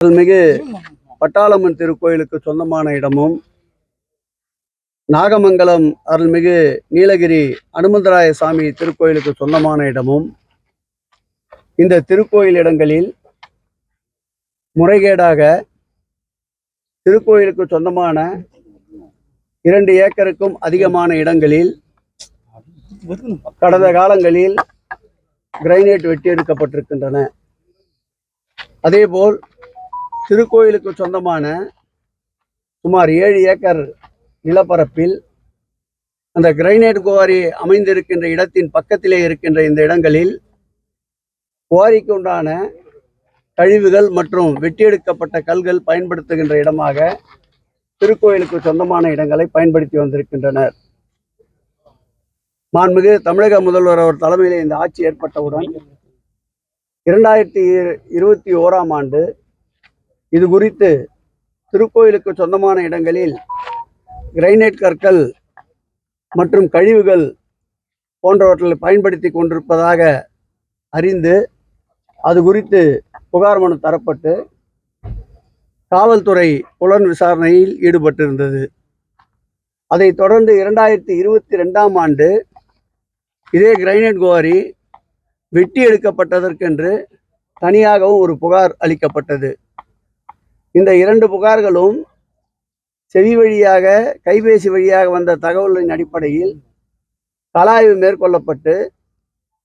அருள்மிகு பட்டாளம்மன் திருக்கோயிலுக்கு சொந்தமான இடமும், நாகமங்கலம் அருள்மிகு நீலகிரி அனுமந்தராய சாமி திருக்கோயிலுக்கு சொந்தமான இடமும், இந்த திருக்கோயில் இடங்களில் முறைகேடாக திருக்கோயிலுக்கு சொந்தமான 2 ஏக்கருக்கும் அதிகமான இடங்களில் கடந்த காலங்களில் கிரைனைட் வெட்டி எடுக்கப்பட்டிருக்கின்றன. அதேபோல் திருக்கோயிலுக்கு சொந்தமான சுமார் 7 ஏக்கர் நிலப்பரப்பில் அந்த கிரைனைட் குவாரி அமைந்திருக்கின்ற இடத்தின் பக்கத்திலே இருக்கின்ற இந்த இடங்களில் குவாரிக்கு உண்டான கழிவுகள் மற்றும் வெட்டியெடுக்கப்பட்ட கல்கள் பயன்படுத்துகின்ற இடமாக திருக்கோயிலுக்கு சொந்தமான இடங்களை பயன்படுத்தி வந்திருக்கின்றனர். மாண்புமிகு தமிழக முதல்வர் அவர் தலைமையிலே இந்த ஆட்சி ஏற்பட்டவுடன் 2021ஆம் ஆண்டு இது குறித்து திருக்கோயிலுக்கு சொந்தமான இடங்களில் கிரைனைட் கற்கள் மற்றும் கழிவுகள் போன்றவற்றை பயன்படுத்தி கொண்டிருப்பதாக அறிந்து அது குறித்து புகார் மனு தரப்பட்டு காவல்துறை புலன் விசாரணையில் ஈடுபட்டிருந்தது. அதைத் தொடர்ந்து 2022ஆம் ஆண்டு இதே கிரைனைட் குவாரி வெட்டி எடுக்கப்பட்டதற்கென்று தனியாகவும் ஒரு புகார் அளிக்கப்பட்டது. இந்த 2 புகார்களும் செவி வழியாக, கைபேசி வழியாக வந்த தகவலின் அடிப்படையில் கலாய்வு மேற்கொள்ளப்பட்டு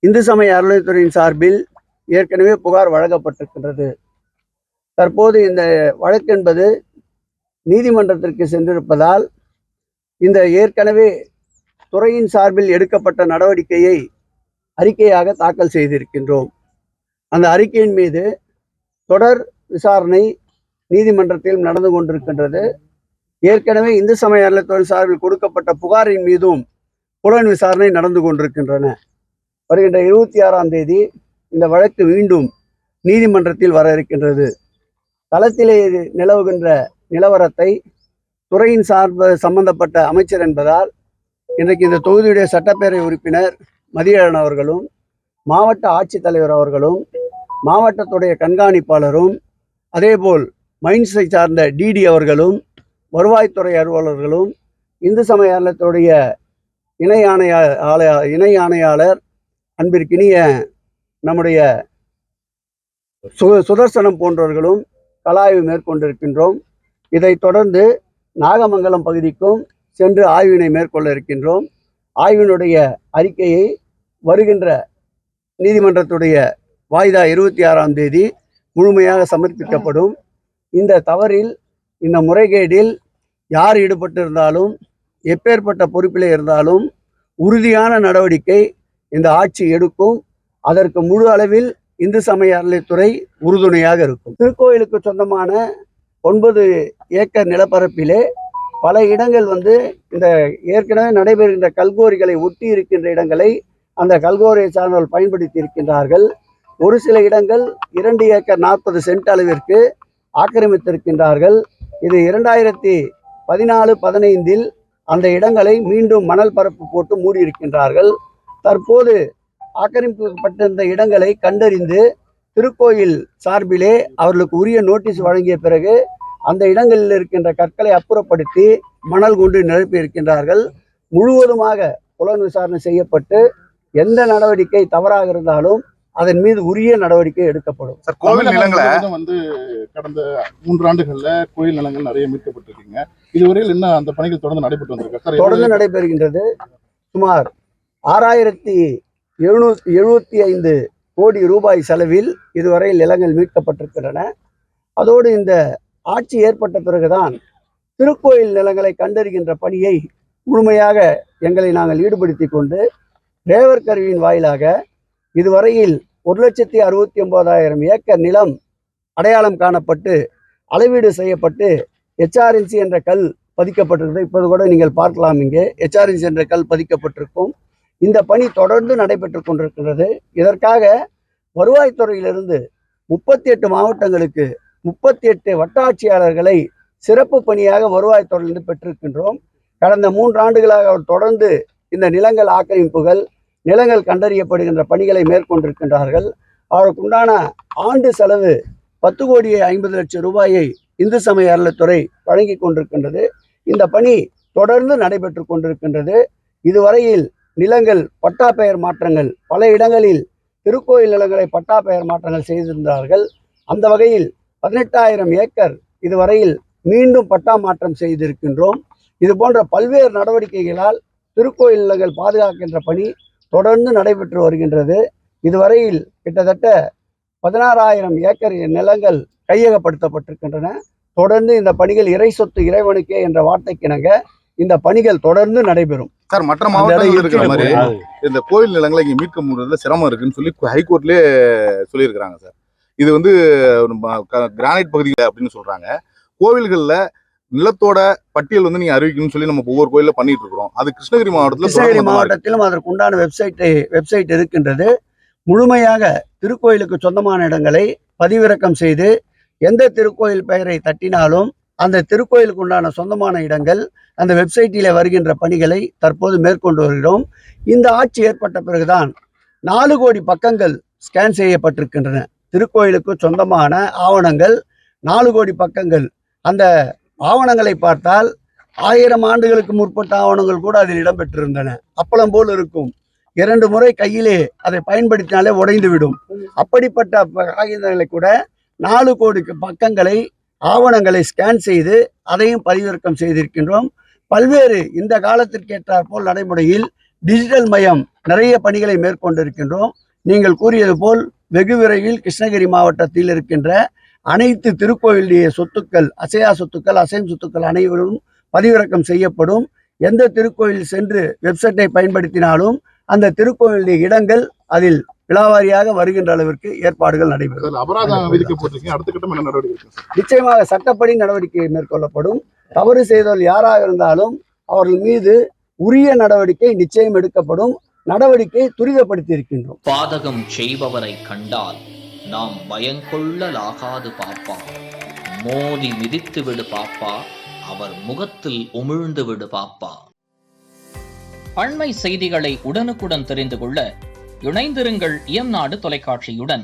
இந்து சமய அறநிலையத்துறையின் சார்பில் ஏற்கனவே புகார் வழங்கப்பட்டிருக்கின்றது. தற்போது இந்த வழக்கு என்பது நீதிமன்றத்திற்கு சென்றிருப்பதால் இந்த ஏற்கனவே துறையின் சார்பில் எடுக்கப்பட்ட நடவடிக்கையை அறிக்கையாக தாக்கல் செய்திருக்கின்றோம். அந்த அறிக்கையின் மீது தொடர் விசாரணை நீதிமன்றத்தில் நடந்து கொண்டிருக்கின்றது. ஏற்கனவே இந்து சமய அறநிலையத்துறை சார்பில் கொடுக்கப்பட்ட புகாரின் மீதும் புலன் விசாரணை நடந்து கொண்டிருக்கின்றன. வருகின்ற 26ஆம் தேதி இந்த வழக்கு மீண்டும் நீதிமன்றத்தில் வர இருக்கின்றது. களத்திலே நிலவுகின்ற நிலவரத்தை துறையின் சம்பந்தப்பட்ட அமைச்சர் என்பதால் இன்றைக்கு இந்த தொகுதியுடைய சட்டப்பேரவை உறுப்பினர் மதியழகன் அவர்களும், மாவட்ட ஆட்சித்தலைவர் அவர்களும், மாவட்டத்துடைய கண்காணிப்பாளரும், அதேபோல் மைன்ஸை சார்ந்த டிடி அவர்களும், வருவாய்த்துறை அலுவலர்களும், இந்து சமய அறநிலையத்துடைய இணை ஆணையாளர் அன்பிற்கினிய நம்முடைய சுதர்சனம் போன்றவர்களும் கலாய்வு மேற்கொண்டிருக்கின்றோம். இதைத் தொடர்ந்து நாகமங்கலம் பகுதிக்கும் சென்று ஆய்வினை மேற்கொள்ள இருக்கின்றோம். ஆய்வினுடைய அறிக்கையை வருகின்ற நீதிமன்றத்துடைய வாய்தா 26ஆம் தேதி முழுமையாக சமர்ப்பிக்கப்படும். இந்த தவறில், இந்த முறைகேடில் யார் ஈடுபட்டிருந்தாலும், எப்பேற்பட்ட பொறுப்பிலே இருந்தாலும் உறுதியான நடவடிக்கை இந்த ஆட்சி எடுக்கும். அதற்கு முழு அளவில் இந்து சமய அறநிலையத்துறை உறுதுணையாக இருக்கும். திருக்கோயிலுக்கு சொந்தமான 9 ஏக்கர் நிலப்பரப்பிலே பல இடங்கள் இந்த ஏற்கனவே நடைபெறுகின்ற கல்கோரிகளை ஒட்டி இருக்கின்ற இடங்களை அந்த கல்கோரியை சார்ந்தவர்கள் பயன்படுத்தி இருக்கின்றார்கள். ஒரு சில இடங்கள் 2 ஏக்கர் 40 சென்ட் அளவிற்கு ஆக்கிரமித்திருக்கின்றார்கள். இது 2014-15 அந்த இடங்களை மீண்டும் மணல் பரப்பு போட்டு மூடியிருக்கின்றார்கள். தற்போது ஆக்கிரமிக்கப்பட்டிருந்த இடங்களை கண்டறிந்து திருக்கோயில் சார்பிலே அவர்களுக்கு உரிய நோட்டீஸ் வழங்கிய பிறகு அந்த இடங்களில் இருக்கின்ற கற்களை அப்புறப்படுத்தி மணல் கொண்டு நிரப்பி இருக்கின்றார்கள். முழுவதுமாக புலன் விசாரணை செய்யப்பட்டு எந்த நடவடிக்கை தவறாக இருந்தாலும் அதன் மீது உரிய நடவடிக்கை எடுக்கப்படும். கோவில் நிலங்களை கடந்த 3 ஆண்டுகள்ல கோயில் நிலங்கள் நிறைய மீட்கப்பட்டிருக்கீங்க. இதுவரையில் என்ன அந்த பணிகள் தொடர்ந்து நடைபெற்று வந்திருக்கு? தொடர்ந்து நடைபெறுகின்றது. சுமார் 6775 கோடி ரூபாய் செலவில் இதுவரை நிலங்கள் மீட்கப்பட்டிருக்கின்றன. அதோடு இந்த ஆட்சி ஏற்பட்ட பிறகுதான் திருக்கோயில் நிலங்களை கண்டறிகின்ற பணியை முழுமையாக எங்களை நாங்கள் ஈடுபடுத்தி கொண்டு ரேவர் கருவியின் வாயிலாக இதுவரையில் 1,69,000 ஏக்கர் நிலம் அடையாளம் காணப்பட்டு அளவீடு செய்யப்பட்டு ஹெச்ஆர்என்சி என்ற கல் பதிக்கப்பட்டிருக்கிறது. இப்போது கூட நீங்கள் பார்க்கலாம், இங்கே ஹெச்ஆர்என்சி என்ற கல் பதிக்கப்பட்டிருக்கும். இந்த பணி தொடர்ந்து நடைபெற்று கொண்டிருக்கிறது. இதற்காக வருவாய்த்துறையிலிருந்து 38 மாவட்டங்களுக்கு 38 வட்டாட்சியாளர்களை சிறப்பு பணியாக வருவாய்த்துறையிலிருந்து பெற்றிருக்கின்றோம். கடந்த 3 ஆண்டுகளாக அவர் தொடர்ந்து இந்த நிலங்கள் ஆக்கிரமிப்புகள், நிலங்கள் கண்டறியப்படுகின்ற பணிகளை மேற்கொண்டிருக்கின்றார்கள். அவருக்குண்டான ஆண்டு செலவு ₹10,50,00,000 இந்து சமய அறநிலைத்துறை வழங்கி கொண்டிருக்கின்றது. இந்த பணி தொடர்ந்து நடைபெற்று கொண்டிருக்கின்றது. இதுவரையில் நிலங்கள் பட்டா பெயர் மாற்றங்கள் பல இடங்களில் திருக்கோயில் நிலங்களை பட்டா பெயர் மாற்றங்கள் செய்திருந்தார்கள். அந்த வகையில் 18,000 ஏக்கர் இதுவரையில் மீண்டும் பட்டா மாற்றம் செய்திருக்கின்றோம். இது போன்ற பல்வேறு நடவடிக்கைகளால் திருக்கோயில் நிலங்கள் பாதுகாக்கின்ற பணி தொடர்ந்து நடைபெற்று வருகின்றது. இதுவரையில் கிட்டத்தட்ட 16,000 ஏக்கர் நிலங்கள் கையகப்படுத்தப்பட்டிருக்கின்றன. தொடர்ந்து இந்த பணிகள் இறை சொத்து இறைவனுக்கே என்ற வார்த்தைக்கிணங்க இந்த பணிகள் தொடர்ந்து நடைபெறும். சார், மற்ற மாவட்டங்கள் இருக்கிற மாதிரி இந்த கோயில் நிலங்களை இங்க மீட்க முடியறதுல சிரமம் இருக்குன்னு சொல்லி ஹைகோர்ட்லயே சொல்லியிருக்கிறாங்க சார். இது வந்து கிரானைட் பகுதிகள் அப்படின்னு சொல்றாங்க. கோவில்கள்ல நிலத்தோட பட்டியல் வந்து நீங்க அறிவிக்கணும்னு சொல்லி நம்ம ஒவ்வொரு கோயில பண்ணிட்டு இருக்கிறோம். அது கிருஷ்ணகிரி மாவட்டத்திலும் அதற்கு உண்டான வெப்சைட் இருக்கின்றது. முழுமையாக திருக்கோயிலுக்கு சொந்தமான இடங்களை பதிவிறக்கம் செய்து எந்த திருக்கோயில் பெயரை தட்டினாலும் அந்த திருக்கோயிலுக்கு உண்டான சொந்தமான இடங்கள் அந்த வெப்சைட்டிலே வருகின்ற பணிகளை தற்போது மேற்கொண்டு வருகிறோம். இந்த ஆட்சி ஏற்பட்ட பிறகுதான் 4 கோடி பக்கங்கள் ஸ்கேன் செய்யப்பட்டிருக்கின்றன. திருக்கோயிலுக்கு சொந்தமான ஆவணங்கள் 4 கோடி பக்கங்கள். அந்த ஆவணங்களை பார்த்தால் 1000 ஆண்டுகளுக்கு முற்பட்ட ஆவணங்கள் கூட அதில் இடம்பெற்றிருந்தன. அப்பளம் போல் இருக்கும். 2 முறை கையிலே அதை பயன்படுத்தினாலே உடைந்துவிடும். அப்படிப்பட்ட காகிதங்களை கூட 4 கோடி பக்கங்களை ஆவணங்களை ஸ்கேன் செய்து அதையும் பதிவிறக்கம் செய்திருக்கின்றோம். பல்வேறு இந்த காலத்திற்கு ஏற்றாற் போல் நடைமுறையில் டிஜிட்டல் மயம் நிறைய பணிகளை மேற்கொண்டிருக்கின்றோம். நீங்கள் கூறியது போல் வெகு விரைவில் கிருஷ்ணகிரி மாவட்டத்தில் இருக்கின்ற அனைத்து திருக்கோயிலுடைய சொத்துக்கள், அசையா சொத்துக்கள், அசையும் சொத்துக்கள் அனைவரும் பதிவிறக்கம் செய்யப்படும். எந்த திருக்கோயில் சென்று வெப்சைட்டை பயன்படுத்தினாலும் அந்த திருக்கோயிலுடைய இடங்கள் அதில் விலாவாரியாக வருகின்ற அளவிற்கு ஏற்பாடுகள் நடைபெறும். அபராதம் விதிக்கப்பட்டிருக்கீங்க. அடுத்த கட்டம் என்ன நடவடிக்கை? நிச்சயமாக சட்டப்படி நடவடிக்கை மேற்கொள்ளப்படும். தவறு செய்தவர் யாராக இருந்தாலும் அவர்கள் மீது உரிய நடவடிக்கை நிச்சயம் எடுக்கப்படும். நடவடிக்கை துரிதப்படுத்தி இருக்கின்றோம். பாதகம் செய்பவரை கண்டால் நாம் பயங்கொள்ளலாகாது பாப்பா, மோதி மிதித்து விடு பாப்பா, அவர் முகத்தில் உமிழ்ந்து விடு பாப்பா. அண்மை செய்திகளை உடனுக்குடன் தெரிந்து கொள்ள இணைந்திருங்கள் இயம்நாடு தொலைக்காட்சியுடன்.